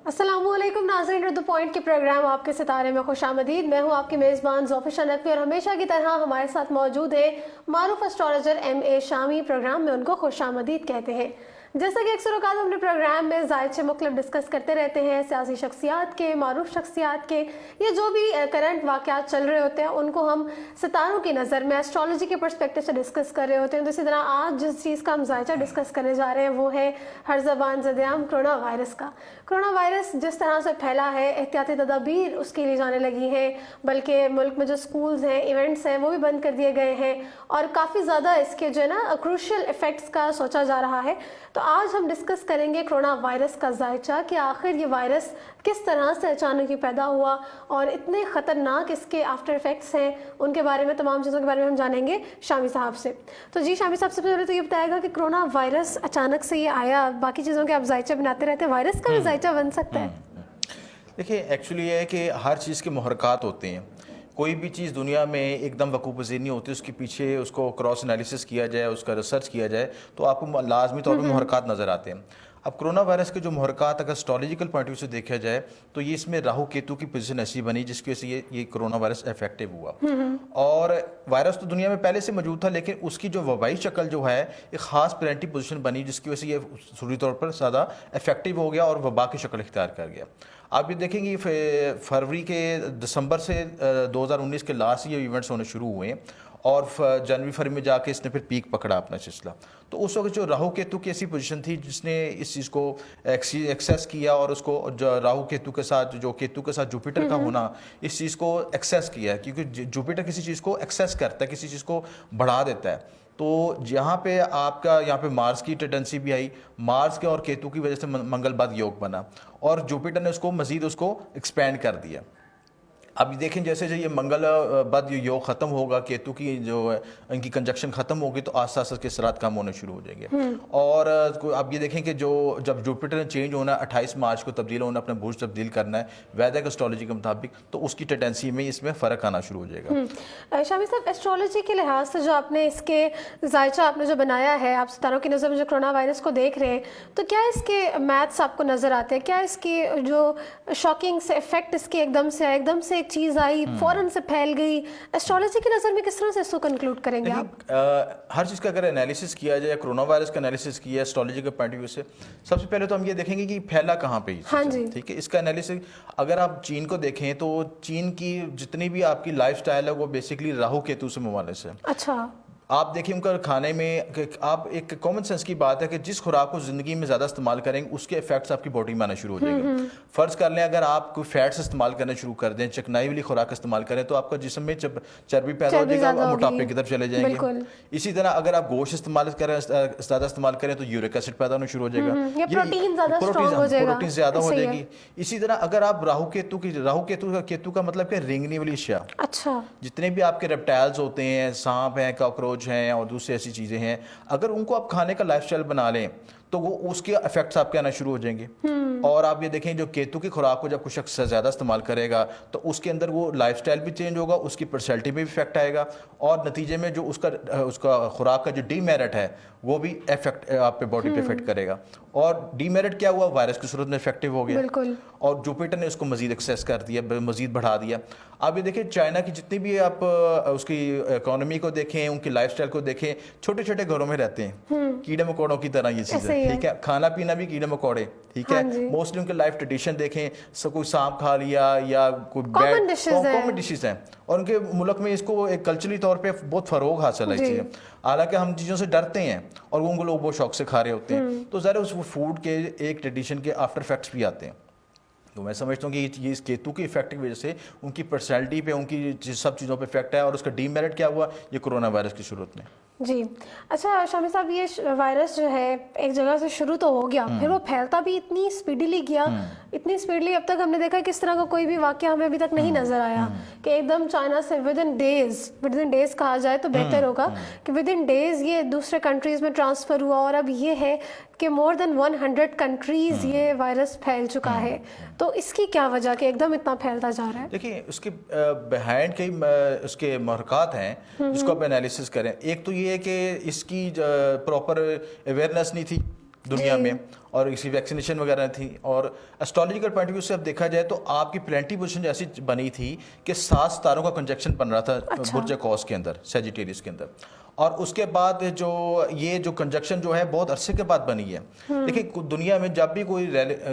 السلام علیکم ناظرین، اردو پوائنٹ کے پروگرام آپ کے ستارے میں خوش آمدید. میں ہوں آپ کی میزبان ظفر نقوی اور ہمیشہ کی طرح ہمارے ساتھ موجود ہے معروف اسٹرالوجر ایم شامی. پروگرام میں ان کو خوش آمدید کہتے ہیں. جیسا کہ اکثر اوقات ہم اپنے پروگرام میں زائچہ مختلف ڈسکس کرتے رہتے ہیں، سیاسی شخصیات کے، معروف شخصیات کے، یا جو بھی کرنٹ واقعات چل رہے ہوتے ہیں ان کو ہم ستاروں کی نظر میں اسٹرالوجی کے پرسپیکٹو سے ڈسکس کر رہے ہوتے ہیں. تو اسی طرح آج جس چیز کا ہم زائچہ ڈسکس کرنے جا رہے ہیں وہ ہے ہر زبان زدعام کرونا وائرس کا. کرونا وائرس جس طرح سے پھیلا ہے، احتیاطی تدابیر اس کے لیے جانے لگی ہیں، بلکہ ملک میں جو اسکولز ہیں، ایونٹس ہیں، وہ بھی بند کر دیے گئے ہیں، اور کافی زیادہ اس کے جو ہے نا کروشل ایفیکٹس کا سوچا جا رہا ہے. تو آج ہم ڈسکس کریں گے کرونا وائرس کا زائچہ، کہ آخر یہ وائرس کس طرح سے اچانک ہی پیدا ہوا اور اتنے خطرناک اس کے آفٹر ایفیکٹس ہیں، ان کے بارے میں، تمام چیزوں کے بارے میں ہم جانیں گے شامی صاحب سے. تو جی شامی صاحب، سب سے پہلے تو یہ بتائے گا کہ کرونا وائرس اچانک سے یہ آیا، باقی چیزوں کے آپ زائچہ بناتے رہتے ہیں، وائرس کا بھی زائچہ بن سکتا ہے؟ دیکھیے ایکچولی یہ ہے کہ ہر چیز کے محرکات ہوتے ہیں. کوئی بھی چیز دنیا میں ایک دم وقوع پذیر نہیں ہوتی، اس کے پیچھے اس کو کراس انالیسس کیا جائے، اس کا ریسرچ کیا جائے تو آپ کو لازمی طور پر محرکات نظر آتے ہیں. اب کرونا وائرس کے جو محرکات اگر اسٹرالوجیکل پوائنٹ آف ویو سے دیکھا جائے تو یہ اس میں راہو کیتو کی پوزیشن ایسی بنی جس کی وجہ سے یہ کرونا وائرس افیکٹو ہوا. اور وائرس تو دنیا میں پہلے سے موجود تھا، لیکن اس کی جو وبائی شکل جو ہے ایک خاص پلانٹی پوزیشن بنی جس کی وجہ سے یہ ضروری طور پر زیادہ افیکٹو ہو گیا اور وبا کی شکل اختیار کر گیا. آپ یہ دیکھیں گے فروری کے دسمبر سے 2019 کے لاسٹ یہ ایونٹس ہونے شروع ہوئے ہیں، اور جنوری فروری میں جا کے اس نے پھر پیک پکڑا اپنا سلسلہ. تو اس وقت جو راہو کیتو کی ایسی پوزیشن تھی جس نے اس چیز کو ایکسیس کیا، اور اس کو راہو کیتو کے ساتھ جو کیتو کے ساتھ جوپیٹر کا ہونا اس چیز کو ایکسیس کیا ہے، کیونکہ جوپیٹر کسی چیز کو ایکسیس کرتا ہے، کسی چیز کو بڑھا دیتا ہے. تو جہاں پہ آپ کا یہاں پہ مارس کی ٹینڈنسی بھی آئی، مارس کے اور کیتو کی وجہ سے منگل بعد یوگ بنا، اور جوپیٹر نے اس کو مزید اس کو ایکسپینڈ کر دیا. اب دیکھیں جیسے جو یہ منگل بعد یوگ ختم ہوگا، کیتو کی جو ان کی کنجکشن ختم ہوگی تو آہستہ آہستہ کے اثرات کم ہونے شروع ہو جائیں گے. اور اب یہ دیکھیں کہ جب جوپیٹر نے چینج ہونا ہے 28 مارچ کو تبدیل ہونا، اپنا برج تبدیل کرنا ہے ویدک اسٹرالوجی کے مطابق، تو اس کی ٹینڈنسی میں اس میں فرق آنا شروع ہو جائے گا. شامی صاحب، اسٹرالوجی کے لحاظ سے جو آپ نے اس کے زائچہ آپ نے جو بنایا ہے، آپ ستاروں کی نظر میں جو کرونا وائرس کو دیکھ رہے ہیں، تو کیا اس کے میتھس آپ کو نظر آتے ہیں؟ کیا اس کی جو شاکنگ سے افیکٹ اس کے ایک دم سے آئے، ایک دم سے ایک چیز آئی فوراً سے پھیل گئی، اسٹرالوجی کی نظر میں کس طرح سے اس کو کنکلوڈ کریں گے آپ؟ ہر چیز کا اگر انالیسس کیا جائے، کرونا وائرس کا انالیسس کیا ہے اسٹرالوجی کے پوائنٹ آف ویو سے، سب سے پہلے تو ہم یہ دیکھیں گے کہ پھیلا کہاں پہ. ٹھیک ہے، اس کا انالیسس اگر آپ چین کو دیکھیں تو چین کی جتنی بھی آپ کی لائف سٹائل ہے وہ بیسکلی راہو کیتو سے ممانعت ہے. اچھا، آپ دیکھیں ان کا کھانے میں، آپ ایک کامن سینس کی بات ہے کہ جس خوراک کو زندگی میں زیادہ استعمال کریں گے اس کے افیکٹس آپ کی باڈی میں آنا شروع ہو جائیں گے. فرض کر لیں اگر آپ کوئی فیٹس استعمال کرنا شروع کر دیں، چکنائی والی خوراک استعمال کریں تو آپ کا جسم میں چربی پیدا ہو جائے گا اور موٹاپے کی طرف چلے جائیں گے. اسی طرح اگر آپ گوشت زیادہ استعمال کریں تو یورک ایسڈ پیدا ہونا شروع ہو جائے گا، پروٹین زیادہ ہو جائے گی. اسی طرح اگر آپ راہو کیتو کا مطلب کہ رینگنے والی اشیاء، اچھا، جتنے بھی آپ کے ریپٹائلز ہوتے ہیں، سانپ ہیں، کاکروچ ہیں اور دوسری ایسی چیزیں ہیں، اگر ان کو آپ کھانے کا لائف سٹائل بنا لیں تو وہ اس کے افیکٹس آپ کے آنا شروع ہو جائیں گے. اور آپ یہ دیکھیں جو کیتو کی خوراک کو جب کوئی شخص زیادہ استعمال کرے گا تو اس کے اندر وہ لائف سٹائل بھی چینج ہوگا، اس کی پرسنالٹی میں بھی افیکٹ آئے گا، اور نتیجے میں جو اس کا خوراک کا جو ڈی میرٹ ہے وہ بھی افیکٹ آپ پہ باڈی پہ افیکٹ کرے گا. اور ڈی میرٹ کیا ہوا؟ وائرس کی صورت میں افیکٹو ہو گیا، اور جوپیٹر نے اس کو مزید ایکسیس کر دیا، مزید بڑھا دیا. آپ یہ دیکھیں چائنا کی جتنی بھی آپ اس کی اکانومی کو دیکھیں، ان کی لائف سٹائل کو دیکھیں، چھوٹے چھوٹے گھروں میں رہتے ہیں، کیڑے مکوڑوں کی طرح یہ چیزیں. ٹھیک ہے، کھانا پینا بھی کیڑے مکوڑے. ٹھیک ہے، موسٹلی ان کے لائف ٹریڈیشن دیکھیں، کوئی سانپ کھا لیا یا کوئی کامن ڈشز ہیں، اور ان کے ملک میں اس کو ایک کلچرلی طور پہ بہت فروغ حاصل ہے. حالانکہ ہم چیزوں سے ڈرتے ہیں اور وہ ان کو لوگ بہت شوق سے کھا رہے ہوتے ہیں، تو ظاہر اس فوڈ کے ایک ٹریڈیشن کے آفٹر افیکٹس بھی آتے ہیں. تو میں سمجھتا ہوں کہ یہ اس کیتو کی افیکٹ کی وجہ سے ان کی پرسنالٹی پہ، ان کی سب چیزوں پہ افیکٹ ہے، اور اس کا ڈی میرٹ کیا ہوا؟ یہ کرونا وائرس کی صورت میں. جی اچھا شامی صاحب، یہ وائرس جو ہے ایک جگہ سے شروع تو ہو گیا، پھر وہ پھیلتا بھی اتنی اسپیڈیلی گیا، اتنی اسپیڈلی اب تک ہم نے دیکھا کس طرح کا کوئی بھی واقعہ ہمیں ابھی تک نہیں نظر آیا کہ ایک دم چائنا سے ود ان ڈیز کہا جائے تو بہتر ہوگا کہ ود ان ڈیز یہ دوسرے کنٹریز میں ٹرانسفر ہوا، اور اب یہ ہے کہ مور دین 100 کنٹریز یہ وائرس پھیل چکا ہے. تو اس کی کیا وجہ کہ ایک دم اتنا پھیلتا جا رہا ہے؟ دیکھیں اس کے بہائنڈ کئی اس کے محرکات ہیں جس کو آپ انالیسس کریں. ایک تو یہ ہے کہ اس کی پراپر اویئرنیس نہیں تھی دنیا میں، اور اسی ویکسینیشن وغیرہ تھی. اور اسٹرالوجیکل پوائنٹ آف ویو سے اب دیکھا جائے تو آپ کی پلانٹی پوزیشن ایسی بنی تھی کہ 7 ستاروں کا کنجکشن بن رہا تھا برج قوس کے اندر, سیجیٹیریس کے اندر. اور اس کے بعد یہ جو کنجکشن جو ہے بہت عرصے کے بعد بنی ہے. دیکھیں دنیا میں جب بھی کوئی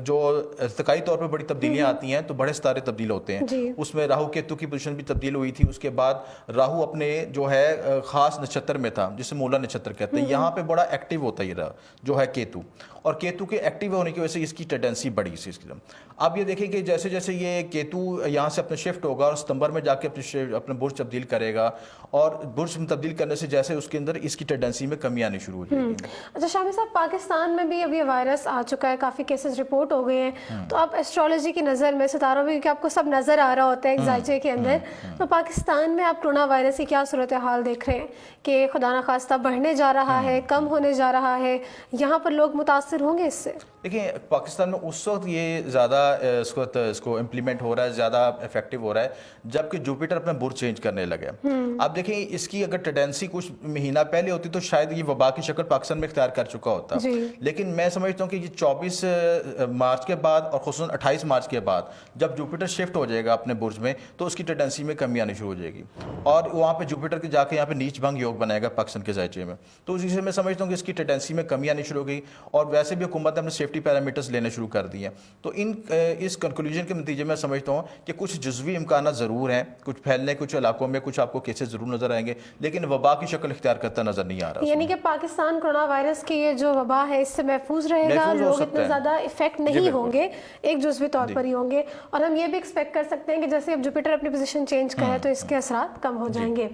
جو ارتقائی طور پہ بڑی تبدیلیاں آتی ہیں تو بڑے ستارے تبدیل ہوتے ہیں. اس میں راہو کیتو کی پوزیشن بھی تبدیل ہوئی تھی. اس کے بعد راہو اپنے جو ہے خاص نچھتر میں تھا جسے مولا نچھتر کہتے ہیں, یہاں پہ بڑا ایکٹیو ہوتا ہے یہ جو ہے کیتو, اور کیتو کے ایکٹیو ہونے کی وجہ سے اس کی ٹینڈنسی بڑی اس کی. اب یہ دیکھیں کہ جیسے جیسے یہ کیتو یہاں سے اپنے شفٹ ہوگا اور ستمبر میں جا کے اپنے برج تبدیل کرے گا, اور برج تبدیل کرنے سے جیسے اس کے اندر اس کی ٹینڈنسی میں کمی آنی شروع ہو جائے گی. اچھا شامی صاحب, پاکستان میں بھی اب یہ وائرس آ چکا ہے, کافی کیسز رپورٹ ہو گئے ہیں, تو آپ ایسٹرالوجی کی نظر میں ستاروں میں, کیونکہ آپ کو سب نظر آ رہا ہوتا ہے ایک زائچے کے اندر, تو پاکستان میں آپ کرونا وائرس کی کیا صورتحال دیکھ رہے ہیں کہ خدا نخواستہ بڑھنے جا رہا ہے, کم ہونے جا رہا ہے, یہاں پر لوگ متاثر ہوں گے اس سے؟ دیکھیں پاکستان میں اس وقت یہ زیادہ اس کو امپلیمنٹ ہو رہا ہے, زیادہ افیکٹو ہو رہا ہے جبکہ جوپیٹر اپنا برج چینج کرنے لگا ہے. اب دیکھیں اس کی اگر ٹینڈنسی کچھ مہینہ پہلے ہوتی تو شاید یہ وبا کی شکل پاکستان میں اختیار کر چکا ہوتا, لیکن میں سمجھتا ہوں کہ یہ 24 مارچ کے بعد اور خصوصاً 28 مارچ کے بعد جب جوپیٹر شفٹ ہو جائے گا اپنے برج میں تو اس کی ٹینڈنسی میں کمی آنی شروع ہو جائے گی, اور وہاں پہ جوپیٹر کے جا کے یہاں پہ نیچ بھنگ یوگ بنائے گا پاکستان کے زائچے میں, تو اسی سے میں سمجھتا ہوں کہ اس کی ٹینڈنسی میں کمی آنی شروع ہو گئی. اور ویسے بھی حکومت نے اپنے سیفٹی پیرامیٹرز لینے شروع کر دیے ہیں. تو اس کنکلوژن کے نتیجے میں سمجھتا ہوں کہ کچھ جزوی امکانات ضرور ہیں, کچھ پھیلنے کچھ علاقوں میں کچھ آپ کو کیسز ضرور نظر آئیں گے, لیکن وبا کی شکل اختیار کرتا نظر نہیں آ رہا. یعنی کہ پاکستان کرونا وائرس کی یہ جو وبا ہے اس سے محفوظ رہے گا, لوگ اتنے زیادہ افیکٹ نہیں ہوں گے, ایک جزوی طور پر ہی ہوں گے, اور ہم یہ بھی ایکسپیکٹ کر سکتے ہیں کہ جیسے اب جوپیٹر اپنی پوزیشن چینج کرے تو اس کے اثرات کم ہو جائیں گے.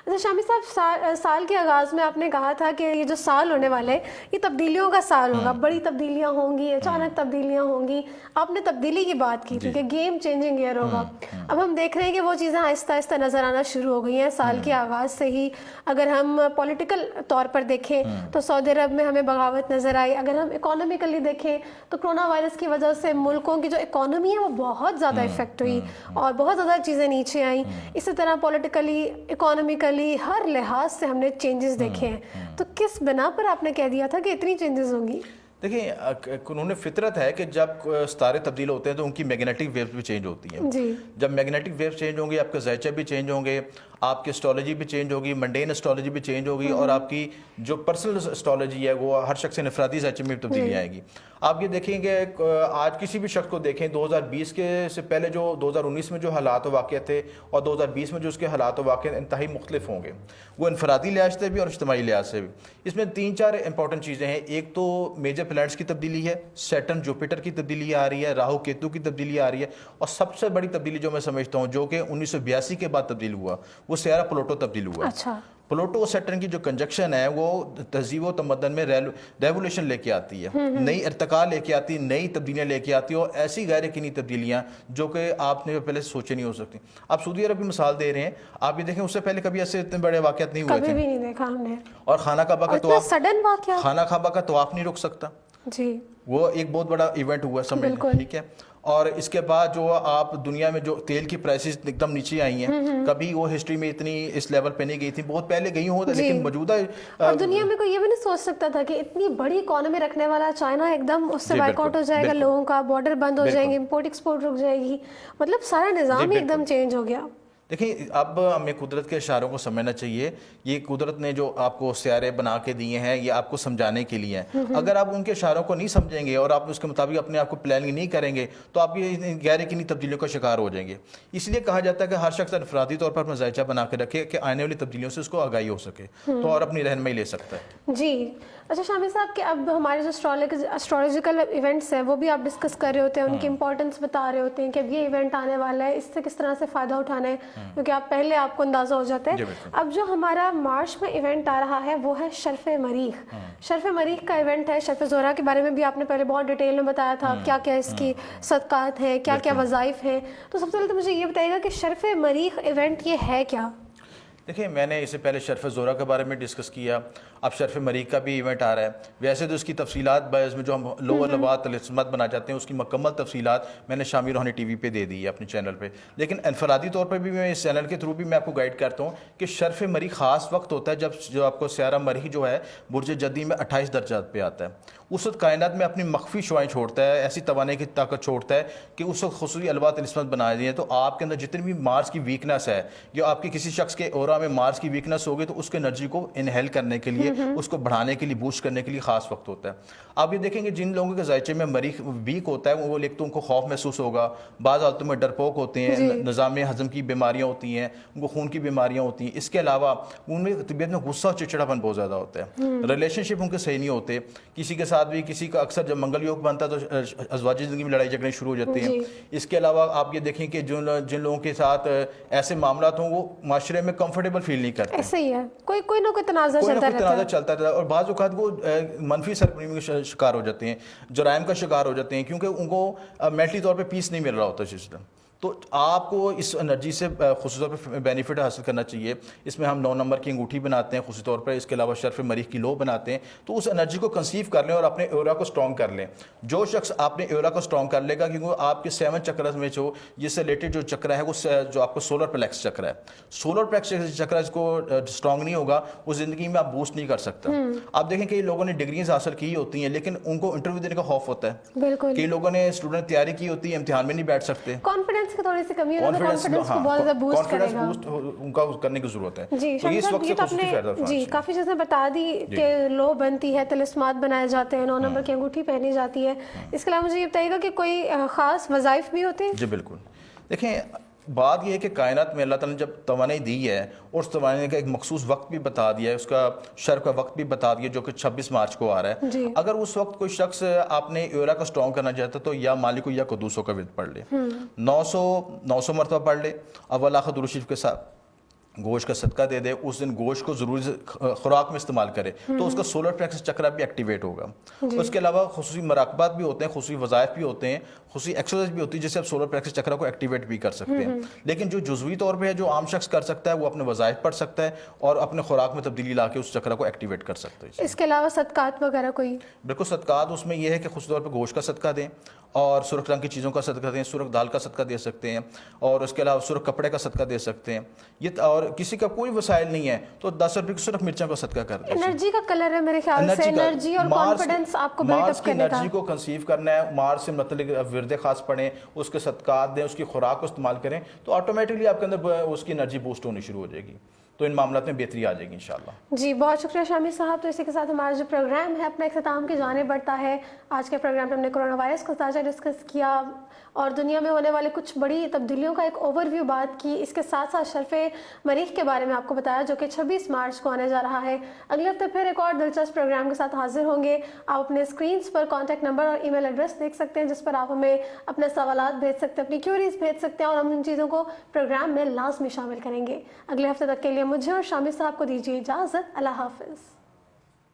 اچھا شامی صاحب, سال کے آغاز میں آپ نے کہا تھا کہ یہ جو سال ہونے والا ہے یہ تبدیلیوں کا سال ہوگا, بڑی تبدیلیاں ہوں گی, اچانک تبدیلیاں ہوں گی. آپ نے تبدیلی کی بات کی تھی کہ گیم چینجنگ ایئر ہوگا. اب ہم دیکھ رہے ہیں کہ وہ چیزیں آہستہ آہستہ نظر آنا شروع ہو گئی ہیں سال کے آغاز سے ہی. اگر ہم پولیٹیکل طور پر دیکھیں تو سعودی عرب میں ہمیں بغاوت نظر آئی. اگر ہم اکانومیکلی دیکھیں تو کرونا وائرس کی وجہ سے ملکوں کی جو اکانومی ہے وہ بہت زیادہ افیکٹ ہوئی اور بہت زیادہ چیزیں نیچے آئیں. اسی طرح پولیٹیکلی, اکانومیکلی, ہر لحاظ سے ہم نے چینجز دیکھے ہیں. تو کس بنا پر آپ نے کہہ دیا تھا کہ اتنی چینجز ہوں گی؟ دیکھیں قانون فطرت ہے کہ جب ستارے تبدیل ہوتے ہیں تو ان کی میگنیٹک ویوز بھی چینج ہوتی ہیں. جب میگنیٹک ویوز چینج ہوں گے آپ کے زائچہ بھی چینج ہوں گے, آپ کی اسٹرالوجی بھی چینج ہوگی, منڈین اسٹرالوجی بھی چینج ہوگی, اور آپ کی جو پرسنل اسٹرالوجی ہے وہ ہر شخص انفرادی زائچے میں تبدیلی آئے گی. آپ یہ دیکھیں گے آج کسی بھی شخص کو دیکھیں 2020 کے سے پہلے جو 2019 میں جو حالات و واقعات تھے اور 2020 میں جو اس کے حالات و واقعات انتہائی مختلف ہوں گے, وہ انفرادی لحاظ سے بھی اور اجتماعی لحاظ سے بھی. اس میں 3-4 امپورٹنٹ چیزیں ہیں. ایک تو میجر پلانٹس کی تبدیلی ہے, سیٹرن جوپیٹر کی تبدیلی آ رہی ہے, راہو کیتو کی تبدیلی آ رہی ہے, اور سب سے بڑی تبدیلی جو میں سمجھتا ہوں جو کہ 1982 کے بعد تبدیل ہوا وہ سیارہ پلوٹو تبدیل ہوا. پلوٹو اور سیٹرن کی جو کنجکشن ہے وہ تہذیب و تمدن میں ریولیوشن لے کے آتی ہے, نئی ارتقاء لے کے آتی ہے, نئی تبدیلیاں لے کے آتی ہے, اور ایسی غیر یقینی تبدیلیاں جو کہ آپ نے پہلے سوچے نہیں ہو سکتی. آپ سعودی عرب کی مثال دے رہے ہیں, آپ یہ دیکھیں اس سے پہلے کبھی ایسے اتنے بڑے واقعات نہیں ہوئے تھے, کبھی بھی نہیں دیکھا ہم نے. اور خانہ کعبہ کا طواف نہیں رک سکتا, وہ ایک بہت بڑا ایونٹ ہوا سمجھ لیں, ٹھیک ہے. اور اس کے بعد جو آپ دنیا میں جو تیل کی پرائسز ایک دم نیچے آئی ہیں, کبھی وہ ہسٹری میں اتنی اس لیول پہ نہیں گئی تھی, بہت پہلے گئی ہوں لیکن موجودہ اور دنیا میں کوئی یہ بھی نہیں سوچ سکتا تھا کہ اتنی بڑی اکانومی رکھنے والا چائنا ایک دم اس سے بائک آؤٹ ہو جائے گا, لوگوں کا بارڈر بند ہو جائیں گے, امپورٹ ایکسپورٹ رک جائے گی, مطلب سارا نظام ہی ایک دم چینج ہو گیا. دیکھیں اب ہمیں قدرت کے اشاروں کو سمجھنا چاہیے. یہ قدرت نے جو آپ کو سیارے بنا کے دیے ہیں یہ آپ کو سمجھانے کے لیے ہیں. اگر آپ ان کے اشاروں کو نہیں سمجھیں گے اور آپ اس کے مطابق اپنے آپ کو پلاننگ نہیں کریں گے تو آپ یہ غیر یقینی تبدیلیوں کا شکار ہو جائیں گے. اس لیے کہا جاتا ہے کہ ہر شخص انفرادی طور پر اپنا زائچہ بنا کے رکھے کہ آنے والی تبدیلیوں سے اس کو آگاہی ہو سکے تو اور اپنی رہنمائی لے سکتا ہے. جی اچھا شامی صاحب کہ اب ہمارے جو اسٹرالوجیکل ایونٹس ہیں وہ بھی آپ ڈسکس کر رہے ہوتے ہیں, ان کی امپورٹنس بتا رہے ہوتے ہیں کہ اب یہ ایونٹ آنے والا ہے, اس سے کس طرح سے فائدہ اٹھانا ہے, کیونکہ آپ پہلے آپ کو اندازہ ہو جاتا ہے. اب جو ہمارا مارچ میں ایونٹ آ رہا ہے وہ ہے شرف مریخ. شرف مریخ کا ایونٹ ہے. شرف زہرہ کے بارے میں بھی آپ نے پہلے بہت ڈیٹیل میں بتایا تھا کیا کیا اس کی صدقات ہیں, کیا کیا وظائف ہیں. تو سب سے پہلے تو مجھے یہ بتائیے گا کہ شرف مریخ ایونٹ یہ ہے کیا؟ دیکھیں میں نے اس سے پہلے شرف زہرہ کے بارے میں ڈسکس کیا. اب شرف مریخ کا بھی ایونٹ آ رہا ہے. ویسے تو اس کی تفصیلات میں جو ہم لوور لباس طلسمات بنا چاہتے ہیں اس کی مکمل تفصیلات میں نے شامی روحانی ٹی وی پہ دے دی ہے اپنے چینل پہ. لیکن انفرادی طور پر بھی میں اس چینل کے تھرو بھی میں آپ کو گائیڈ کرتا ہوں کہ شرف مریخ خاص وقت ہوتا ہے جو آپ کو سیارہ مریخ جو ہے برج جدی میں 28 درجات پہ آتا ہے. اس وقت کائنات میں اپنی مخفی شعاعیں چھوڑتا ہے, ایسی توانائی کی طاقت چھوڑتا ہے کہ اس وقت خصوصی الباط طلسمات بنائے دیے ہیں. تو آپ کے اندر جتنی بھی مارس کی ویکنس ہے, جو آپ کے کسی شخص کے اورا میں مارس کی ویکنس ہوگی تو اس کے انرجی کو انہیل کرنے کے لیے, اس کو بڑھانے کے لیے, بوسٹ کرنے کے لیے خاص وقت ہوتا ہے. آپ یہ دیکھیں گے جن لوگوں کے زائچے میں مریخ ویک ہوتا ہے وہ ایک تو ان کو خوف محسوس ہوگا, بعض حالتوں میں ڈرپوک ہوتے ہیں, نظام ہضم کی بیماریاں ہوتی ہیں, ان کو خون کی بیماریاں ہوتی ہیں. اس کے علاوہ ان میں طبیعت میں غصہ اور چڑچڑاپن بہت زیادہ ہوتا ہے. ریلیشن شپ ان کے صحیح نہیں ہوتے کسی کے ساتھ بھی. کسی کا اکثر جب منگل یوگ بنتا ہے تو ازواجی زندگی میں لڑائی جھگڑے شروع ہو جاتے ہیں. اس کے علاوہ آپ یہ دیکھیں کہ جن لوگوں کے ساتھ ایسے معاملات ہوں وہ معاشرے میں کمفرٹیبل فیل نہیں کرتے. ایسے ہی ہے, کوئی نہ کوئی تنازع چلتا رہتا ہے. اور بعض اوقات وہ منفی سرگرمی کا شکار ہو جاتے ہیں, جرائم کا شکار ہو جاتے ہیں, کیونکہ ان کو مینٹلی طور پہ پیس نہیں مل رہا ہوتا سسٹم. تو آپ کو اس انرجی سے خصوصی طور پہ بینیفٹ حاصل کرنا چاہیے. اس میں ہم 9 نمبر کی انگوٹھی بناتے ہیں خصوصی طور پر. اس کے علاوہ شرف مریخ کی لو بناتے ہیں. تو اس انرجی کو کنسیو کر لیں اور اپنے ایورا کو اسٹرانگ کر لیں. جو شخص اپنے ایورا کو اسٹرانگ کر لے گا, کیونکہ آپ کے 7 چکرز میں جو جس سے ریلیٹڈ جو چکر ہے وہ جو آپ کو سولر پلیکس چکر ہے, سولر پلیکس چکر اس کو اسٹرانگ نہیں ہوگا وہ زندگی میں آپ بوسٹ نہیں کر سکتا. آپ دیکھیں کئی لوگوں نے ڈگریز حاصل کی ہوتی ہیں لیکن ان کو انٹرویو دینے کا خوف ہوتا ہے. بالکل. کئی لوگوں نے اسٹوڈنٹ تیاری کی ہوتی ہے, امتحان میں نہیں بیٹھ سکتے. کانفیڈنس کی تھوڑی سی کمی ہے, کانفیڈنس کو بہت زیادہ بوسٹ کرے گا. ان کا کرنے کی ضرورت ہے. جی شامی صاحب, یہ تو آپ نے جی کافی چیزیں بتا دی کہ لو بنتی ہے, طلسمات بنائے جاتے ہیں, 9 نمبر کی انگوٹھی پہنی جاتی ہے. اس کے علاوہ مجھے یہ بتائیے گا کہ کوئی خاص وظائف بھی ہوتے ہیں؟ جی بالکل. دیکھیں بات یہ ہے کہ کائنات میں اللہ تعالیٰ نے جب توانائی دی ہے اور اس توانائی کا ایک مخصوص وقت بھی بتا دیا ہے, اس کا شرف کا وقت بھی بتا دیا جو کہ 26 مارچ کو آ رہا ہے. اگر اس وقت کوئی شخص اپنے ایورا کو اسٹرانگ کرنا چاہتا تو یا مالک یا قدوسوں کا ورد پڑھ لے, 900 مرتبہ پڑھ لے, اول آخر درود شریف کے ساتھ گوشت کا صدقہ دے دے. اس دن گوشت کو ضروری خوراک میں استعمال کرے تو اس کا سولر پلیکس چکرا بھی ایکٹیویٹ ہوگا. اس کے علاوہ خصوصی مراقبات بھی ہوتے ہیں, خصوصی وظائف بھی ہوتے ہیں, خصوصی ایکسرسائز بھی ہوتی ہے جس سے آپ سولر پلیکس چکرا کو ایکٹیویٹ بھی کر سکتے ہیں. لیکن جو جزوی طور پہ ہے جو عام شخص کر سکتا ہے وہ اپنے وظائف پڑھ سکتا ہے اور اپنے خوراک میں تبدیلی لا کے اس چکرا کو ایکٹیویٹ کر سکتا ہے. اس کے علاوہ صدقات وغیرہ کوئی؟ بالکل صدقات اس میں یہ ہے کہ خصوصی طور پہ گوشت کا صدقہ دیں اور سرخ رنگ کی چیزوں کا صدقہ دیں, سرخ دال کا صدقہ دے سکتے ہیں, اور اس کے علاوہ سرخ کپڑے کا صدقہ دے سکتے ہیں. یہ اور کسی کا کوئی وسائل نہیں ہے تو 10 روپے کی سرخ مرچوں کا صدقہ کر دیں. انرجی کا کلر ہے میرے خیال سے, انرجی اور کانفیڈنس آپ کو بلڈ اپ کرنے کا. انرجی کو کنسیو کرنا ہے, مارس سے متعلق ورد خاص پڑھیں, اس کے صدقات دیں, اس کی خوراک کو استعمال کریں تو آٹومیٹکلی آپ کے اندر اس کی انرجی بوسٹ ہونی شروع ہو جائے گی. تو ان معاملات میں بہتری آ جائے گی انشاءاللہ. جی بہت شکریہ شامی صاحب. تو اسی کے ساتھ ہمارا جو پروگرام ہے اپنا اختتام کی جانب بڑھتا ہے. آج کے پروگرام میں ہم نے کرونا وائرس کو تازہ ڈسکس کیا اور دنیا میں ہونے والے کچھ بڑی تبدیلیوں کا ایک اوور ویو بات کی. اس کے ساتھ ساتھ شرف مریخ کے بارے میں آپ کو بتایا جو کہ 26 مارچ کو آنے جا رہا ہے. اگلے ہفتے پھر ایک اور دلچسپ پروگرام کے ساتھ حاضر ہوں گے. آپ اپنے اسکرینس پر کانٹیکٹ نمبر اور ای میل ایڈریس دیکھ سکتے ہیں جس پر آپ ہمیں اپنے سوالات بھیج سکتے ہیں, اپنی کیوریز بھیج سکتے ہیں اور ہم ان چیزوں کو پروگرام میں لازمی شامل کریں گے. اگلے ہفتے تک کے لیے مجھے اور شامی صاحب کو دیجیے اجازت. اللہ حافظ.